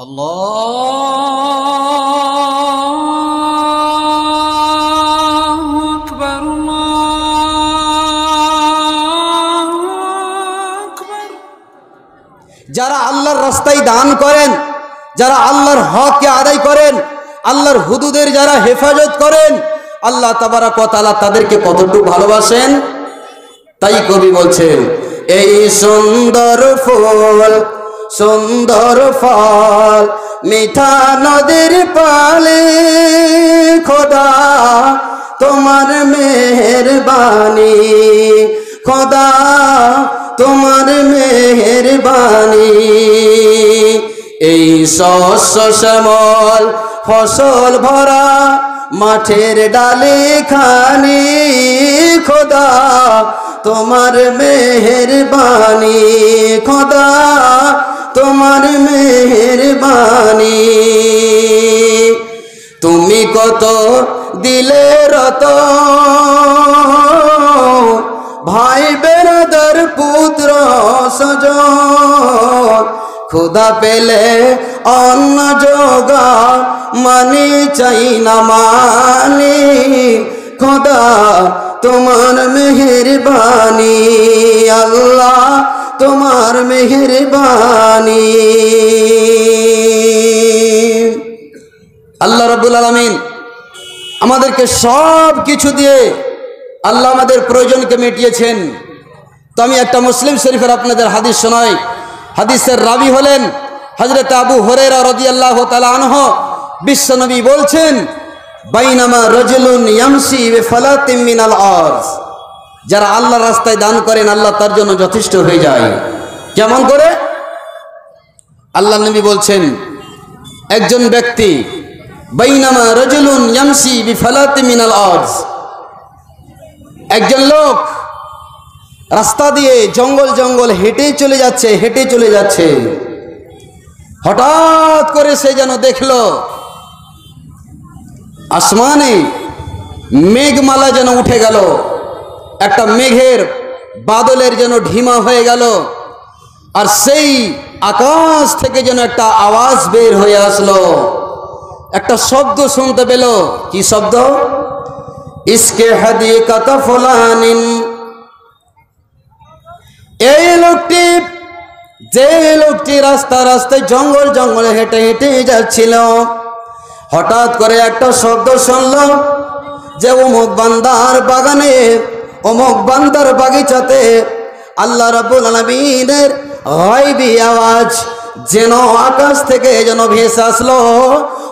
আল্লাহু আকবার, আল্লাহু আকবার। যারা আল্লাহর রাস্তায় দান করেন, যারা আল্লাহর হককে আদায় করেন, আল্লাহর হুদুদের যারা হেফাজত করেন, আল্লাহ তাবারক ওয়া তাআলা তাদেরকে কতটুকু ভালোবাসেন। তাই কবি বলছেন, এই সুন্দর ফুল সুন্দর ফল মিঠা নদীর পালে, খোদা তোমার মেহেরবানি, খোদা তোমার মেহেরবানি। এই শস্য শ্যামল ফসল ভরা মাঠের ডালে খানি, খোদা তোমার মেহেরবানি, খোদা তোমার মেহেরবানি। তুমি কত দিলে রত ভাই বেরাদার পুত্র সজন, খোদা পেলে অন্ন যোগা মানি চাই না মানি, খোদা তোমার মেহেরবানি, আল্লাহ তোমার মেহেরবানি। আল্লাহ রাব্বুল আলামিন আমাদেরকে সব কিছু দিয়ে আল্লাহ আমাদের প্রয়োজনকে মিটিয়েছেন। তো আমি একটা মুসলিম শরীফের আপনাদের হাদিস শোনাই। হাদিসের রাবি হলেন হযরত আবু হুরায়রা রাদিয়াল্লাহু তাআলা আনহু। বিশ্বনবী বলছেন, বাইনামা রাজুলুন ইয়ামশি বিফালাতিন মিনাল আরজ, যারা আল্লাহর রাস্তায় দান করেন আল্লাহ তার জন্য যথেষ্ট হয়ে যায়। কেমন করে? আল্লাহ নবী বলছেন, একজন ব্যক্তি বাইনামা রাজুলুন ইয়ামশি বিফালাতিন মিনাল আরজ, একজন লোক রাস্তা দিয়ে জঙ্গল জঙ্গল হেঁটে চলে যাচ্ছে। হঠাৎ করে সে যেন দেখল আসমানে মেঘমালা যেন উঠে গেল, একটা মেঘের বাদলের যেন ঢিমা হয়ে গেল, আর সেই আকাশ থেকে যেন একটা আওয়াজ বের হয়ে আসলো, একটা শব্দ শুনতে পেল। কি শব্দ? ইসকে হাদিকাত ফুলানিন। এই লোকটি, যে লোকটি রাস্তায় জঙ্গল জঙ্গলে হেঁটে হেঁটে যাচ্ছিল, হঠাৎ করে একটা শব্দ শুনল যে অমুক বান্দার বাগানে, অমুক বান্দার বাগিচাতে আল্লাহ রাব্বুল আলামিনের গায়বী আওয়াজ যেন আকাশ থেকে যেন ভেসে আসলো।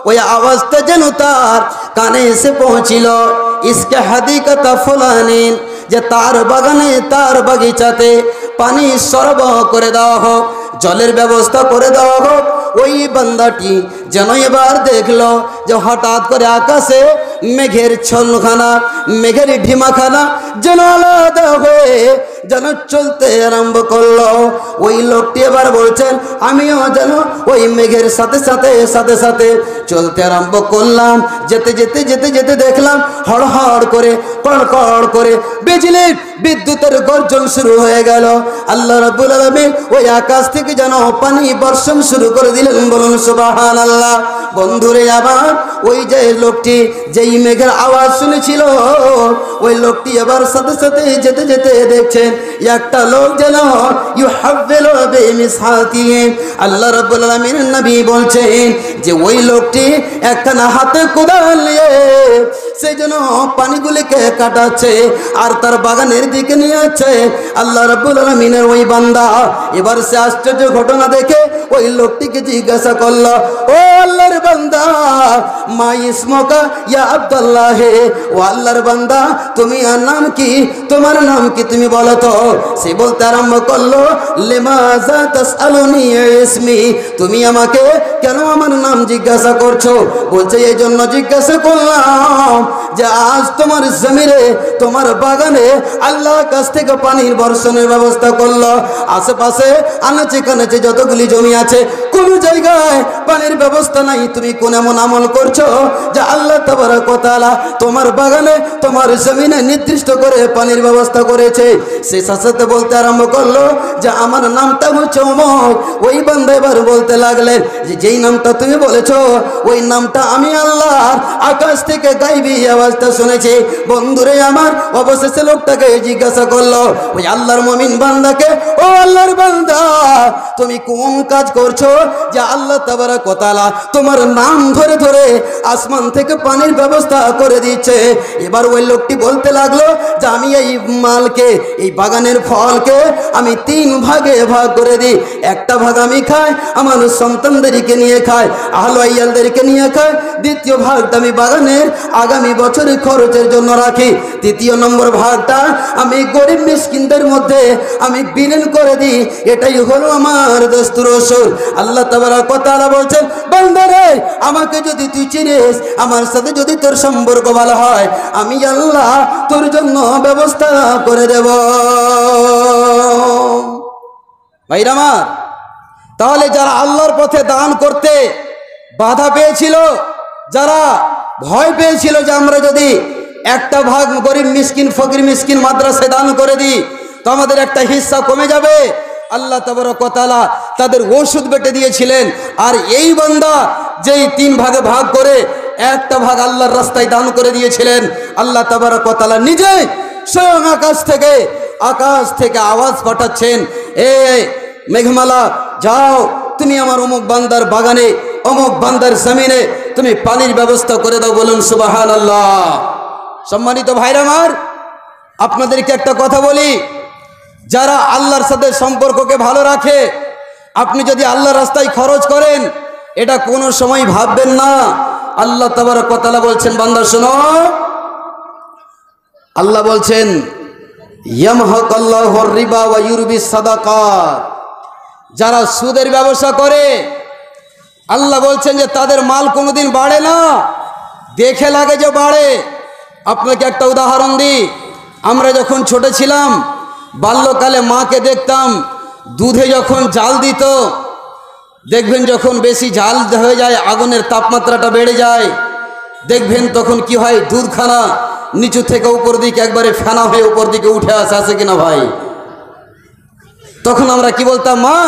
ওই আওয়াজটা যেন তার কানে এসে পৌঁছিল। ইসকে হাদিকাত ফুলানিন, যে তার বাগানে, তার বাগিচাতে পানি সরবরাহ করে দেওয়া হোক, জলের ব্যবস্থা করে দেওয়া হোক। ওই বান্দাটি যেন এবার দেখলো যে হঠাৎ করে আকাশে মেঘের ছলখানা, মেঘের ঢিমাখানা যেন আলাদা হয়ে যেন চলতে আরম্ভ করলো। ওই লোকটি এবার বলছেন, আমিও যেন ওই মেঘের সাথে সাথে চলতে আরম্ভ করলাম। যেতে দেখলাম হড়হড় করে, কড়কড় করে বিদ্যুতের গর্জন শুরু হয়ে গেল। আল্লাহ রাব্বুল আলামিন ওই আকাশ থেকে যেন পানি বর্ষণ শুরু করে দিলেন। বলুন সুবহানাল্লাহ। বন্ধুরে আমার, ওই যে লোকটি যেই মেঘের আওয়াজ শুনেছিল, ওই লোকটি আবার সাথে যেতে দেখছেন একটা লোক যেন ইউহাব্বিলু বিমিসহাতিহি। আল্লাহ রাব্বুল আলামিন নবী বলছেন যে ওই লোকটি একখানা হাতে কোদাল নিয়ে সে যেন পানিগুলিকে কাটাচ্ছে আর তার বাগানের দিকে নিয়ে যাচ্ছে। আল্লাহ রাব্বুল আলামিনের ওই বান্দা এবার সে আশ্চর্য ঘটনা দেখে ওই লোকটিকে জিজ্ঞাসা করলো, ও আল্লাহর বান্দা, মা ইসমুকা ইয়া আব্দুল্লাহ, ও আল্লাহর বান্দা তুমি আর নাম কি, তোমার নাম কি তুমি বলো তো। সে বলতে আরম্ভ করলো, লিমাযা তাসআলুনি ইসমি, তুমি আমাকে কেন আমার নাম জিজ্ঞাসা করছো? বলছে এই জন্য জিজ্ঞাসা করলাম যে আজ তোমার জমিনে, তোমার বাগানে আল্লাহ কাছ থেকে পানির বর্ষণের ব্যবস্থা করলো। আশেপাশে আনাচে কানাচে যতগুলি জমি আছে, কোন জায়গায় পানির ব্যবস্থা নাই, তুমি কোন এমন আমল করছো যে আল্লাহ তাবারক ওয়া তাআলা তোমার বাগানে তোমার জমিনে নির্দিষ্ট করে পানির ব্যবস্থা করেছে। সে সাথে বলতে আরম্ভ করলো যে আমার নামটা হচ্ছে অমুক। ওই বান্দা এবার বলতে লাগলেন যে যেই নামটা তুমি বলেছো ওই নামটা আমি আল্লাহ আকাশ থেকে গাইবি আওয়াজটা শুনেছি। বন্ধুরে আমার, অবশেষে লোকটাকে জিজ্ঞাসা করলো ওই আল্লাহর মুমিন বান্দাকে, ও আল্লাহর বান্দা তুমি কোন কাজ করছো যে আল্লাহ তাবারক ওয়া তাআলা তোমার নাম ধরে ধরে আসমান থেকে পানির ব্যবস্থা করে দিচ্ছে? এবার ওই লোকটি বলতে লাগলো যে আমি এই মালকে, এই বাগানের ফলকে আমি 3 ভাগে ভাগ করে দিই। একটা ভাগ আমি খাই, আমার সন্তানদেরকে নিয়ে খাই, আহলে আয়ালদেরকে নিয়ে খাই। দ্বিতীয় ভাগটা আমি বাগানের আগামী বছরের খরচের জন্য রাখি। তৃতীয় নম্বর ভাগটা আমি গরিব মিসকিনদের মধ্যে আমি বিলীন করে দিই। এটাই হলো আমার দস্তুর রসুল। আল্লাহ তাবারক ওয়া তাআলা বলছেন, বান্দারে আমাকে যদি তুই চিনিস, আমার সাথে যদি তোর সম্পর্ক ভালো হয়, আমি আল্লাহ তোর জন্য ব্যবস্থা করে দেব। ভাইরা আমার, তাহলে যারা আল্লাহর পথে দান করতে বাধা পেয়েছিল, যারা ভয় পেয়েছিল যে আমরা যদি একটা ভাগ গরিব মিসকিন ফকির মিসকিন মাদ্রাসায় দান করে দিই তো আমাদের একটা হিস্সা কমে যাবে, আল্লাহ তাবারক ওয়া তাআলা তাদের ওষুধ বেটে দিয়েছিলেন। আর এই বান্দা যেই 3 ভাগে ভাগ করে একটা ভাগ আল্লাহর রাস্তায় দান করে দিয়েছিলেন, আল্লাহ তাবারক ওয়া তাআলা নিজে স্বয়ং আকাশ থেকে আওয়াজ পাঠাচ্ছেন, এ মেঘমালা যাও, তুমি আমার অমুক বান্দার বাগানে অমুক বান্দার জমিনে তুমি পানির ব্যবস্থা করে দাও। বলুন সুবহানাল্লাহ। সম্মানিত ভাইরা আমার, আপনাদেরকে একটা কথা বলি, যারা আল্লাহর সাথে সম্পর্ককে ভালো রাখে, আপনি যদি আল্লাহর রাস্তায় খরচ করেন এটা কোনো সময় ভাববেন না। আল্লাহ তাবারক ওয়া তাআলা বলছেন, বান্দা শোনো, আল্লাহ বলছেন ইয়ামহাকাল্লাহুর রিবা ওয়া ইউরবিস সাদাকাত। যারা সুদের ব্যবসা করে আল্লাহ বলছেন যে তাদের মাল কোনোদিন বাড়ে না, দেখে লাগে যে বাড়ে। আপনাকে একটা উদাহরণ দিই, আমরা যখন ছোট ছিলাম বাল্যকালে মাকে দেখতাম দুধে যখন জাল দিত, দেখবেন যখন বেশি জাল হয়ে যায় আগুনের তাপমাত্রাটা বেড়ে যায়, দেখবেন তখন কি হয়, দুধখানা নিচু থেকে উপর দিকে একবারে ফেনা হয়ে উপর দিকে উঠে আসে কিনা ভাই? তখন আমরা কি বলতাম, মা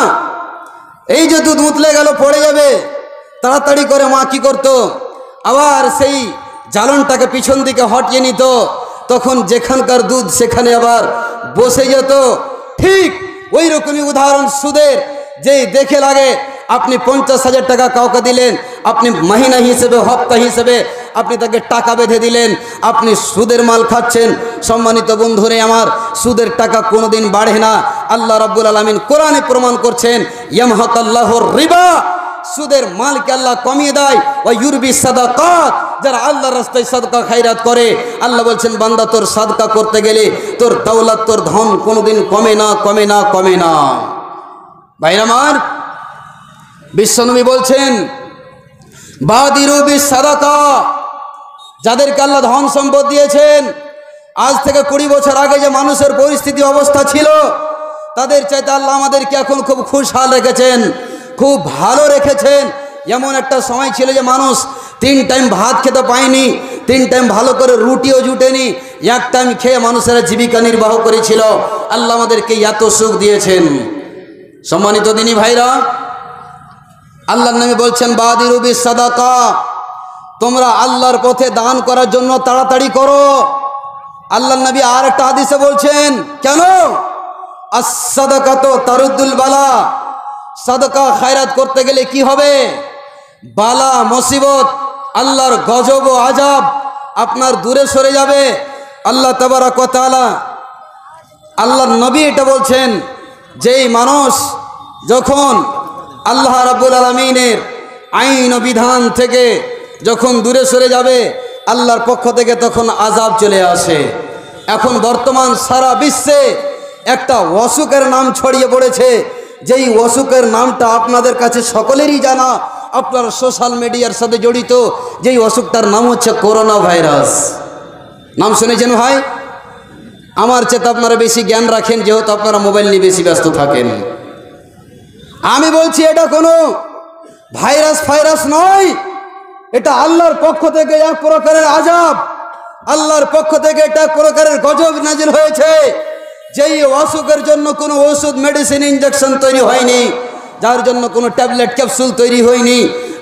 এই যে দুধ উতলে গেল পড়ে যাবে। তাড়াতাড়ি করে মা কি করত, আবার সেই জ্বালনটাকে পিছন দিকে হটিয়ে নিত, তখন যেখানকার দুধ সেখানে আবার বসে যেত। ঠিক ওই রকমই উদাহরণ সুদের, যেই দেখে লাগে আপনি 50,000 টাকা কাউকে দিলেন, আপনি মাহিনা হিসেবে হপ্তা হিসেবে আপনি তাকে টাকা বেঁধে দিলেন, আপনি সুদের মাল খাচ্ছেন। সম্মানিত বন্ধুরে আমার, সুদের টাকা কোনোদিন বাড়ে না। আল্লাহ রাব্বুল আলামিন কোরআনে প্রমাণ করছেন, ইয়ামহাকাল্লাহুর রিবা, সুদের মালকে আল্লাহ কমিয়ে দেয়, ওয়া ইউরবিস সাদাকাত, যারা আল্লাহর রাস্তায় সাদকা খায়রাত করে আল্লাহ বলছেন, বান্দা তোর সাদকা করতে গেলে তোর দৌলত তোর ধন কোনোদিন কমে না, কমে না, কমে না। ভাইরা আমার, বিশ্বনবী বলছেন, বাদিরু বিস সাদাকা, যাদেরকে আল্লাহ ধন সম্পদ দিয়েছেন, আজ থেকে 20 বছর আগে যে মানুষের পরিস্থিতি অবস্থা ছিল তাদের চাইতে আল্লাহ আমাদেরকে এখন খুব খুশহাল রেখেছেন, খুব ভালো রেখেছেন। এমন একটা সময় ছিল যে মানুষ 3 টাইম ভাত খেতে পায়নি, 3 টাইম ভালো করে রুটিও জুটেনি, 1 টাইম খেয়ে মানুষেরা জীবিকা নির্বাহ করেছিল। আল্লাহ আমাদেরকে এত সুখ দিয়েছেন। সম্মানিত দিনী ভাইরা, আল্লাহর নবী বলছেন, বাদিরু বিস সাদাকা, তোমরা আল্লাহর পথে দান করার জন্য তাড়াতাড়ি করো। আল্লাহর নবী আর একটা হাদিসে বলছেন, কেন? আস-সাদাকাতু তারুদ্দুল বালা, সাদকা খায়রাত করতে গেলে কি হবে? বালা মুসিবত, আল্লাহর গজব ও আযাব আপনার দূরে সরে যাবে। আল্লাহ তাবারক ওয়া তাআলা, আল্লাহর নবী এটা বলছেন, যেই মানুষ যখন আল্লাহ রাব্বুল আলামিনের আইন ও বিধান থেকে যখন দূরে সরে যাবে আল্লাহর পক্ষ থেকে তখন আযাব চলে আসে। এখন বর্তমান সারা বিশ্বে একটা অসুখের নাম ছড়িয়ে পড়েছে, যেই অসুখের নামটা আপনাদের কাছে সকলেরই জানা, আপনার সোশ্যাল মিডিয়ার সাথে জড়িত, যেই অসুখটার নাম হচ্ছে করোনা ভাইরাস। নাম শুনেছেন ভাই? আমার চেয়ে আপনারা বেশি জ্ঞান রাখেন, যেহেতু আপনারা মোবাইল নিয়ে বেশি ব্যস্ত থাকেন। আমি বলছি এটা কোনো ভাইরাস ফাইরাস নয়, এটা আল্লাহর পক্ষ থেকে এক প্রকারের আযাব, আল্লাহর পক্ষ থেকে এটা এক প্রকারের গজব নাজিল হয়েছে। যেই অসুখের জন্য কোনো ওষুধ মেডিসিন ইনজেকশন তৈরি হয়নি, যার জন্য কোনো ট্যাবলেট ক্যাপসুল তৈরি হয়নি,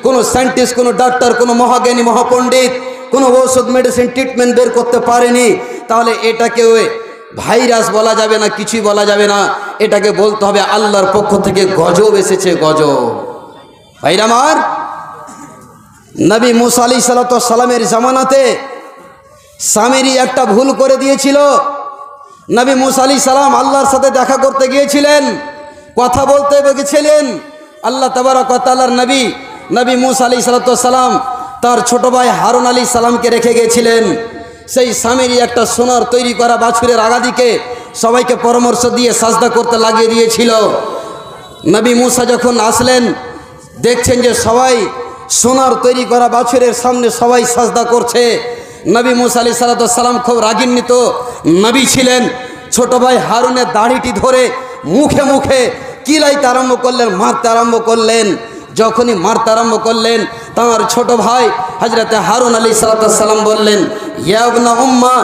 কোনো সায়েন্টিস্ট, কোনো ডাক্তার, কোনো মহাজ্ঞানী মহাপণ্ডিত কোনো ওষুধ মেডিসিন ট্রিটমেন্ট বের করতে পারেনি, তাহলে এটাকে ভাইরাস বলা যাবে না, কিছুই বলা যাবে না। এটাকে বলতে হবে আল্লাহর পক্ষ থেকে গজব এসেছে, গজব। ভাইরা আমার, নবী মুসা আলাইহিস সালামের জামানাতে সামেরি একটা ভুল করে দিয়েছিল। নবী মুসা আলাইহিস সালাম আল্লাহর সাথে দেখা করতে গিয়েছিলেন, কথা বলতে গেছিলেন। আল্লাহ তাবারক ওয়া তাআলার নবী মুসা আলাইহিস সালাম তার ছোট ভাই হারুন আলাইহিস সালামকে রেখে গিয়েছিলেন। সেই সামেরি একটা সোনার তৈরি করা বাছুরের আগাদিকে সবাইকে পরামর্শ দিয়ে সাজদা করতে লাগিয়ে দিয়েছিল। নবী মুসা যখন আসলেন, দেখছেন যে সবাই সোনার তৈরি করা বাছুরের সামনে সবাই সাজদা করছে। নবী মুসা আলাইহিস সালাম খুব রাগান্বিত নবী ছিলেন। ছোট ভাই হারুনের দাড়িটি ধরে মুখে মুখে কিলাইতে আরম্ভ করলেন, মারতে আরম্ভ করলেন। যখনই মারতে আরম্ভ করলেন, তাঁর ছোট ভাই হযরতে হারুন আলাইহিস সালাম বললেন, ইয়া ইবনা উম্মা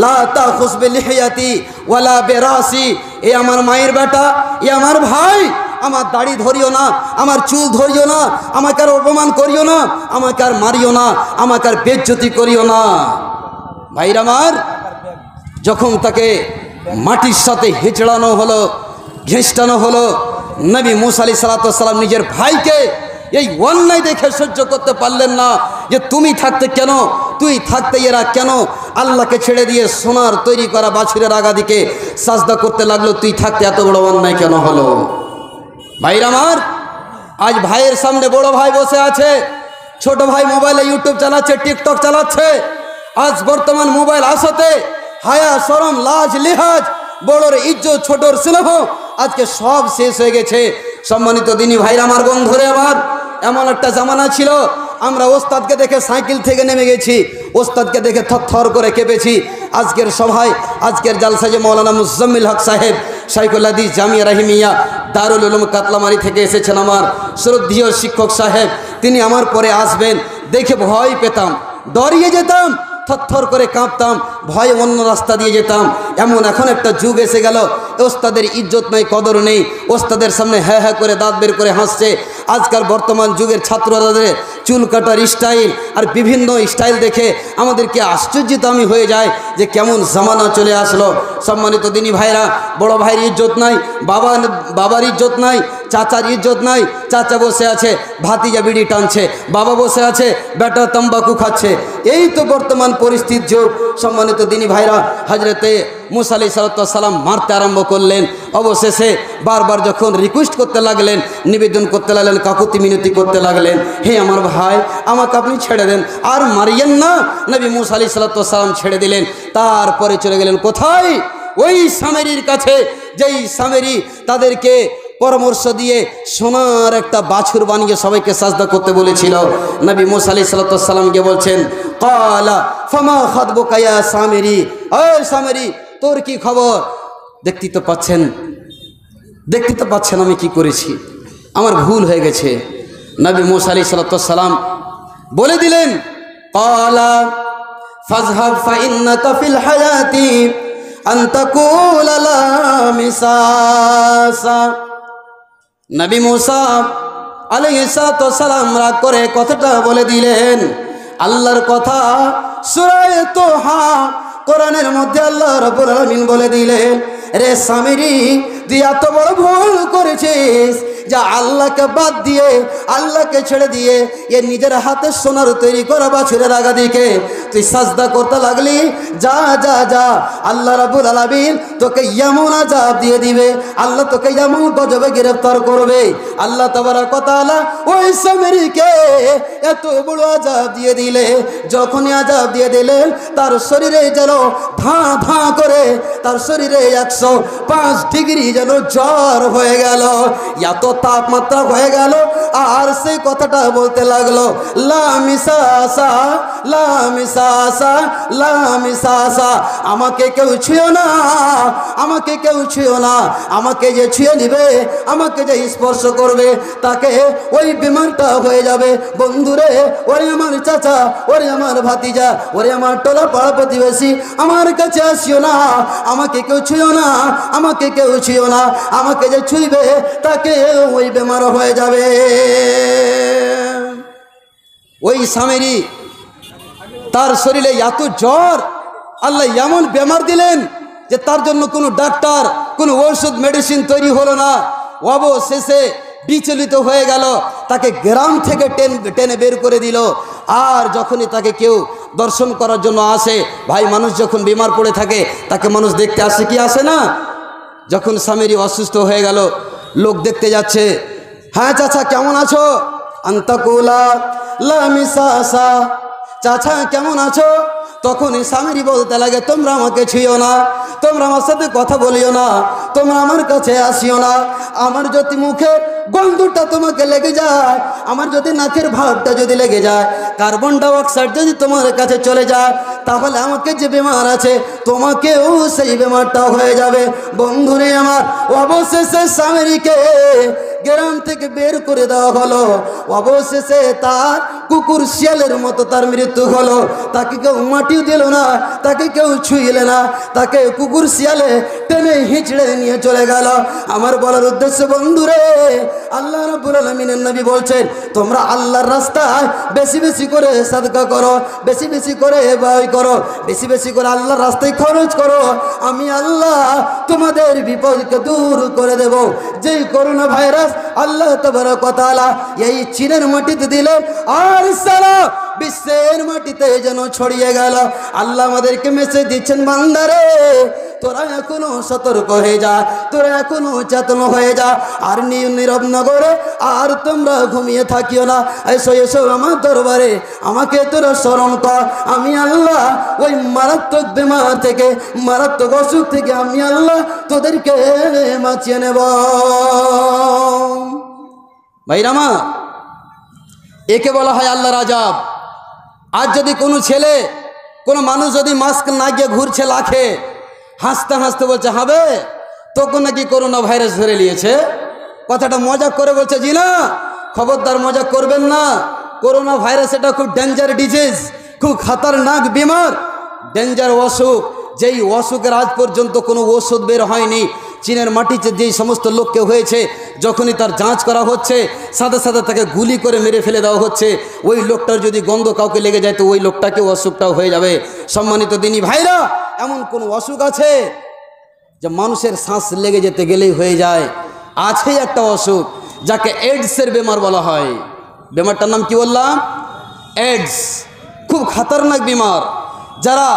লা তাখুস বিলিহিয়াতি ওয়ালা বিরাসি, এ আমার মায়ের বেটা, এ আমার ভাই, আমার দাড়ি ধরিও না, আমার চুল ধরিও না, আমাকে আর অপমান করিও না, আমাকে আর মারিও না, আমাকে আর বেজ্জতি করিও না। ভাইরা আমার, যখন তাকে মাটির সাথে হেঁচড়ানো হলো, ঘেঁষটানো হলো, নবী মুসা আলাইহিস সালাম নিজের ভাইকে এই অন্যায় দেখে সহ্য করতে পারলেন না, যে তুমি থাকতে কেন, তুই থাকতে এরা কেন আল্লাহকে ছেড়ে দিয়ে সোনার তৈরি করা বাছুরের আগাদিকে সাজদা করতে লাগলো, তুই থাকতে এত বড় অন্যায় কেন হলো? ভাইরা আমার, আজ ভাইয়ের সামনে বড় ভাই বসে আছে, ছোট ভাই মোবাইলে ইউটিউব চালাচ্ছে, টিকটক চালাচ্ছে। আজ বর্তমান মোবাইল আসাতে হায়া শরম লাজ লিহাজ, বড়র ইজ্জত ছোটর স্নেহ আজকে সব শেষ হয়ে গেছে। সম্মানিত দিনী ভাইরা আমার, বন্ধুরে আমার, এমন একটা জামানা ছিল আমরা ওস্তাদকে দেখে সাইকেল থেকে নেমে গেছি, ওস্তাদকে দেখে থরথর করে কেঁপেছি। আজকের সভায়, আজকের জালসাজে মৌলানা মুজাম্মিল হক সাহেব শাইখুল হাদিস জামিয়া রাহিমিয়া দারুল উলুম কাতলামারি থেকে এসেছেন, আমার শ্রদ্ধেয় শিক্ষক সাহেব। তিনি আমার পরে আসবেন দেখে ভয় পেতাম, ডরিয়ে যেতাম, থরথর করে কাঁপতাম, ভয়ে অন্য রাস্তা দিয়ে যেতাম। এমন এখন একটা যুগ এসে গেল, ওস্তাদের ইজ্জত নাই, কদর নেই। ওস্তাদের সামনে হ্যাঁ হ্যাঁ করে দাঁত বের করে হাসছে। আজকাল বর্তমান যুগের ছাত্রদের চুল কাটার স্টাইল আর বিভিন্ন স্টাইল দেখে আমাদেরকে আশ্চর্যিত আমি হয়ে যায় যে কেমন জামানা চলে আসলো। সম্মানিত দিনী ভাইরা, বড় ভাইয়ের ইজ্জত নাই, বাবার ইজ্জত নাই, চাচার ইজ্জত নাই। চাচা বসে আছে ভাতিজা বিড়ি টানছে, বাবা বসে আছে বেটা তাম্বাকু খাচ্ছে। এই তো বর্তমান পরিস্থিতির যুগ। সম্মানিত দিনী ভাইরা, হযরতে মুসা আলাইহিস সালাম মারতে আরম্ভ করলেন। অবশেষে বারবার যখন রিকোয়েস্ট করতে লাগলেন, নিবেদন করতে লাগলেন, কাকুতি মিনতি করতে লাগলেন, হে আমার ভাই, আমাকে আপনি ছেড়ে দেন, আর মারিয়েন না। নবী মুসা আলাইহিস সালাম ছেড়ে দিলেন। তারপরে চলে গেলেন কোথায়? ওই সামেরির কাছে, যেই সামেরি তাদেরকে পরামর্শ দিয়ে সোনার একটা বাছুর বানিয়ে সবাইকে সাজদা করতে বলেছিল। নবী মুসা আলাইহিস সালামকে বলছেন, ক্বালা ফামা খাতবুকা ইয়া সামেরি, ওই সামেরি, তোর কি খবর? দেখতে তো পাচ্ছেন আমি কি করেছি, আমার ভুল হয়ে গেছে। নবী মুসা আলাইহিস সালাম বলে দিলেন, ক্বালা ফাযহাব ফাইন্নাকা ফিল হায়াতি আন তাকুলা লা মিসাসা। নবী মুসা আলাইহিস সালাম রাগ করে কথাটা বলে দিলেন। আল্লাহর কথা সূরা তোহা কোরআনের মধ্যে আল্লাহ রাব্বুল আলামিন বলে দিলেন, রে সামেরি, তুই এত বড় ভুল করেছিস যা আল্লাহকে বাদ দিয়ে, আল্লাহকে ছেড়ে দিয়ে এ নিজের হাতে সোনার তৈরি করা বাছুরের আগাদিকে তুই সাজদা করতে লাগলি। যা যা যা, আল্লাহ রাব্বুল আলামিন তোকে এমন আযাব দিয়ে দিবে, আল্লাহ তোকে এমন গজবে গ্রেফতার করবে। আল্লাহ তাবারক ওয়া তাআলা ওই সামেরিকে এত বড় আযাব দিয়ে দিলে, যখনই আযাব দিয়ে দিলেন তার শরীরে যেন ধাঁ ধাঁ করে, তার শরীরে 105 ডিগ্রি যেন জ্বর হয়ে গেল। এত তাপমাত্রা হয়ে গেল আর সেই কথাটা বলতে লাগলো লা মিসাসা লা মিসাসা লা মিসাসা, আমাকে কেউ ছুঁয়ো না, আমাকে কেউ ছুঁয়ো না, আমাকে যে ছুঁয়ে নিবে, আমাকে যে স্পর্শ করবে তাকে ওই বিমানটা হয়ে যাবে। বন্ধুরে, ওরে আমার চাচা, ওরে আমার ভাতিজা, ওরে আমার টোলা পাড়া প্রতিবেশী, আমার কাছে আসিও না, আমাকে কেউ ছুঁয়ো না, আমাকে কেউ ছুঁয়ো না, আমাকে যে ছুঁইবে তাকে ওই বেমার হয়ে যাবে। ওই স্বামীরই তার শরীরে এত জ্বর, আল্লাহ এমন বেমার দিলেন যে তার জন্য কোনো ডাক্তার, কোনো ওষুধ মেডিসিন তৈরি হলো না। অবশেষে বিচলিত হয়ে গেল, তাকে গ্রাম থেকে টেনে বের করে দিল। আর যখনই তাকে কেউ দর্শন করার জন্য আসে, ভাই মানুষ যখন বিমার পড়ে থাকে তাকে মানুষ দেখতে আসে কি আসে না? যখন স্বামীরই অসুস্থ হয়ে গেল, লোক দেখতে যাচ্ছে, হ্যাঁ চাচা কেমন আছো? আন্তাকুলা লা মিসাসা, চাচা কেমন আছো? তখনই স্বামীরই বলতে লাগে তোমরা আমাকে ছুঁয়ো না, তোমরা আমার সাথে কথা বলিও না, তোমরা আমার কাছে আসিও না। আমার যদি মুখের গন্ধটা তোমাকে লেগে যায়, আমার যদি নাকের ভাবটা যদি লেগে যায়, কার্বন ডাইঅক্সাইড যদি তোমার কাছে চলে যায়, তাহলে আমাকে যে বেমার আছে তোমাকেও সেই বেমারটা হয়ে যাবে। বন্ধুরে আমার, অবশেষে স্বামীকে গ্রাম থেকে বের করে দেওয়া হলো। অবশেষে তার কুকুর শিয়ালের মতো তার মৃত্যু হলো। তাকে কেউ মাটিও দিল না, তাকে কেউ ছুঁইলে না, তাকে কুকুর শিয়ালে টেনে হিঁচড়ে নিয়ে চলে গেল। আমার বলার উদ্দেশ্য বন্ধুরে, আল্লাহ রাব্বুল আলামিনের নবী বলছেন তোমরা আল্লাহর রাস্তায় বেশি বেশি করে সাদকা করো, বেশি বেশি করে ব্যয় করো, বেশি বেশি করে আল্লাহর রাস্তায় খরচ করো, আমি আল্লাহ তোমাদের বিপদকে দূর করে দেব। যেই করোনা ভাইরাস আল্লাহ তাবারক ওয়া তাআলা এই চীনের মাটিতে দিলেন আর সারা বিশ্বের মাটিতে যেন ছড়িয়ে গেল। আল্লাহ আমাদেরকে মেসেজ দিচ্ছেন, বান্দারে তোরা এখনো সতর্ক হয়ে যা, তোরা এখনো চেতন হয়ে যা, আর নীরব নগরে আর তোমরা ঘুমিয়ে থাকিও না। এসো এসো আমার দরবারে, আমাকে তোরা স্মরণ কর, আমি আল্লাহ ওই মারাত্মক বেমার থেকে, মারাত্মক অসুখ থেকে আমি আল্লাহ তোদেরকে বাঁচিয়ে নেব। ভাইরামা, একে বলা হয় আল্লাহর আযাব। আজ যদি কোনো ছেলে, কোনো মানুষ যদি মাস্ক না গিয়ে ঘুরছে লাখে, হাসতে হাসতে বলছে হবে তখন নাকি করোনা ভাইরাস ধরে নিয়েছে, কথাটা মজা করে বলছে, জি না, খবরদার মজা করবেন না। করোনা ভাইরাস এটা খুব ডেঞ্জার ডিজিজ, খুব খতরনাক বিমার, ডেঞ্জার অসুখ। যেই অসুখের আজ পর্যন্ত কোনো ওষুধ বের হয়নি। চীনের মাটিতে যেই সমস্ত লোককে হয়েছে, যখনই তার যাঞ্চ করা হচ্ছে সাথে সাথে তাকে গুলি করে মেরে ফেলে দেওয়া হচ্ছে। ওই লোকটার যদি গন্ধ কাউকে লেগে যায় তো ওই লোকটাকে অসুখটাও হয়ে যাবে। সম্মানিত দিনী ভাইরা, এমন কোন অসুখ আছে যে মানুষের শ্বাস লেগে যেতে গেলেই হয়ে যায়? আছে একটা অসুখ যাকে এইডসের বেমার বলা হয়। বেমারটার নাম কি বললাম? এইডস। খুব খতরনাক বিমার। যারা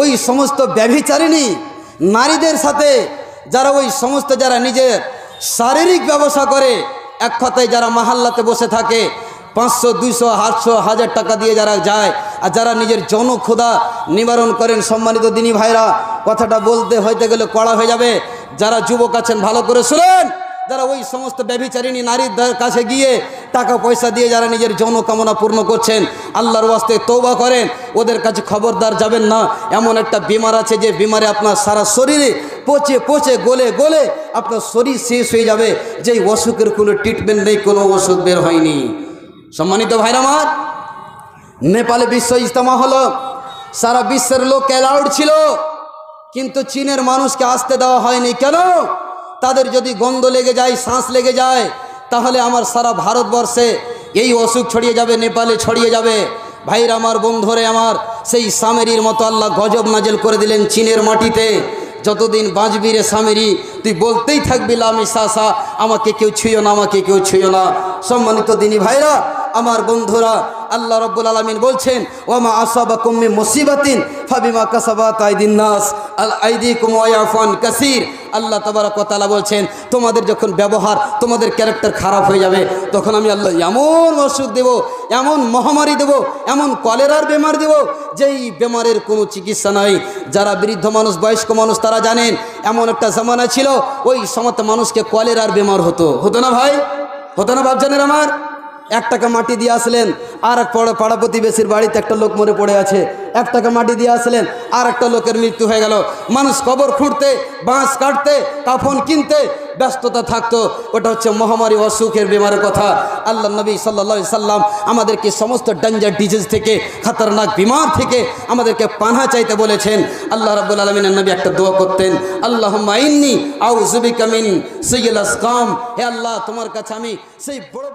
ওই সমস্ত ব্যভিচারিণী নারীদের সাথে, যারা ওই সমস্ত যারা নিজের শারীরিক ব্যবসা করে, এক কথায় যারা মাহাল্লাতে বসে থাকে 500, 200, 800, 1000 টাকা দিয়ে যারা যায়, আর যারা নিজের জনক্ষুধা নিবারণ করেন, সম্মানিত দিনী ভাইরা, কথাটা বলতে হইতে গেলে কড়া হয়ে যাবে। যারা যুবক আছেন ভালো করে শুনেন, যারা ওই সমস্ত ব্যভিচারিণী নারীর কাছে গিয়ে টাকা পয়সা দিয়ে যারা নিজের যৌন কামনা পূর্ণ করছেন, আল্লাহর ওয়াস্তে তওবা করেন, ওদের কাছে খবরদার যাবেন না। এমন একটা বিমার আছে যে বিমারে আপনার সারা শরীরে পচে পচে গলে গলে আপনার শরীর শেষ হয়ে যাবে। যেই অসুখের কোনো ট্রিটমেন্ট নেই, কোনো ওষুধ বের হয়নি। সম্মানিত ভাইরা আমার, নেপালে বিশ্ব ইজতেমা হলো, সারা বিশ্বের লোক অ্যালাউড ছিল, কিন্তু চীনের মানুষকে আসতে দেওয়া হয়নি। কেন? তাদের যদি গন্ধ লেগে যায়, শ্বাস লেগে যায়, তাহলে আমার সারা ভারতবর্ষে এই অসুখ ছড়িয়ে যাবে, নেপালে ছড়িয়ে যাবে। ভাইরা আমার, বন্ধুরে আমার, সেই সামেরির মতো আল্লাহ গজব নাজেল করে দিলেন চীনের মাটিতে। যতদিন বাঁচবি রে সামেরি, তুই বলতেই থাকবি লা মিসাসা, আমাকে কেউ ছুঁয়ো না, আমাকে কেউ ছুঁয়ো না। সম্মানিত দিনী ভাইরা আমার, বন্ধুরা, আল্লাহ রাব্বুল আলামিন বলছেন, ওয়ামা আসাবাকুম মিন মুসিবাতিন ফাবিমা কাসাবাত আইদিন নাস আইদিকুম ওয়া ইয়াফু আন কাসীর। আল্লাহ তাবারক ওয়া তাআলা বলছেন, তোমাদের যখন ব্যবহার, তোমাদের ক্যারেক্টার খারাপ হয়ে যাবে, তখন আমি আল্লাহ এমন অসুখ দেব, এমন মহামারী দেব, এমন কলেরার বেমার দেব, যেই বেমারের কোনো চিকিৎসা নাই। যারা বৃদ্ধ মানুষ, বয়স্ক মানুষ, তারা জানেন এমন একটা জামানা ছিল ওই সময়তে মানুষকে কলেরার বেমার হতো না ভাই, হতো না বাপজানের আমার। 1 টাকা মাটি দিয়ে আসলেন, আর এক পাড়া প্রতিবেশীর বাড়িতে একটা লোক মরে পড়ে আছে, 1 টাকা মাটি দিয়ে আসলেন, আর একটা লোকের মৃত্যু হয়ে গেল। মানুষ কবর খুঁড়তে, বাঁশ কাটতে, কাফন কিনতে ব্যস্ততা থাকতো। ওটা হচ্ছে মহামারী অসুখের বেমারের কথা। আল্লাহ নবী সাল্লাল্লাহু আলাইহি সাল্লাম আমাদেরকে সমস্ত ডেঞ্জার ডিজিজ থেকে, খতরনাক বিমার থেকে আমাদেরকে পানাহ চাইতে বলেছেন। আল্লাহ রাব্বুল আলামিনের নবী একটা দোয়া করতেন, আল্লাহুম্মা ইন্নী আউযু বিকা মিন সাইয়্যিল আসকাম। হে আল্লাহ, তোমার কাছে আমি সেই বড়